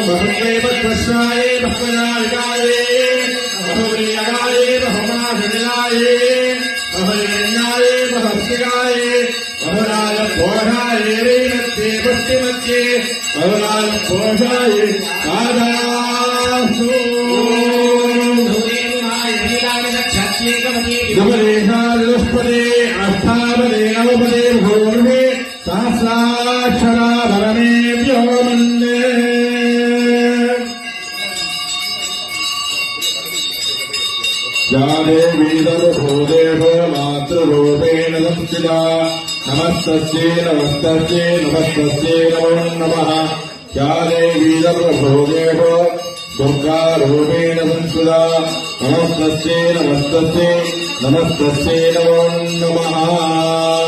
बहुदेवकृष्णाय भक्तनायकाय बहुप्रियकाय बहुमाशनिलाय बहुरण्याय बहुस्तिकाय बहुराज घोषाय मध्ये पुष्टिमध्ये बहुराज घोषाय कादासु दुष्पदे अष्टापदे नवपदे भूर्वे सहस्राक्षरा भरमेभ्यो वन्दे या देवी सर्वभूतेषु मातृरूपेण संस्थिता नमस्तस्यै नमस्तस्यै नमस्तस्यै नमो नमः या देवी सर्वभूतेषु दुर्गारूपेण संस्थिता नमस्तस्यै नमस्तस्यै नमस्तस्यै नमो नमः